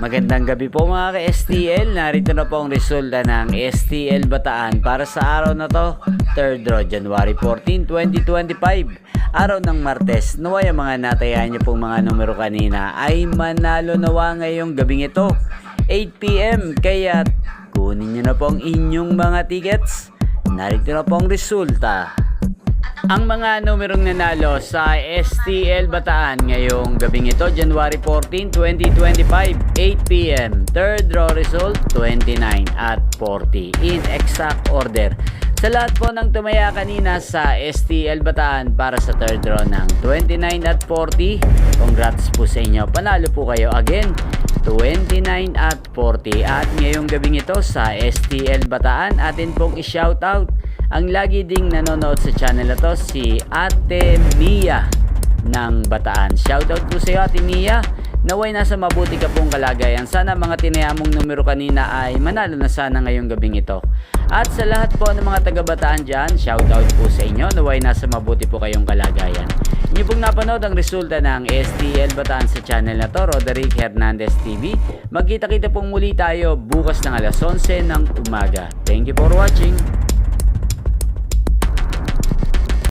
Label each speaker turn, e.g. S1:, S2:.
S1: Magandang gabi po mga ka-STL. Narito na po ang resulta ng STL Bataan para sa araw na to, 3rd draw, January 14, 2025. Araw ng Martes. Naway ang mga natayahan niyo pong mga numero kanina ay manalo nawa ngayong gabing ito, 8 PM. Kaya kunin niyo na po ang inyong mga tickets. Narito na po ang resulta. Ang mga numerong nanalo sa STL Bataan ngayong gabing ito, January 14, 2025, 8 PM. Third draw result, 29 at 40 in exact order. Sa lahat po ng tumaya kanina sa STL Bataan para sa third draw ng 29 at 40, congrats po sa inyo. Panalo po kayo again, 29 at 40. At ngayong gabing ito sa STL Bataan, atin pong i-shoutout ang lagi ding nanonood sa channel na to, si Ate Mia ng Bataan. Shoutout po sa iyo, Ate Mia. Naway nasa mabuti ka pong kalagayan. Sana mga tinayamong numero kanina ay manalo na sana ngayong gabing ito. At sa lahat po ng mga taga Bataan dyan, shoutout po sa inyo. Naway nasa mabuti po kayong kalagayan. Inyo pong napanood ang resulta ng STL Bataan sa channel na to, Roderick Hernandez TV. Magkita-kita pong muli tayo bukas ng alas 11 ng umaga. Thank you for watching.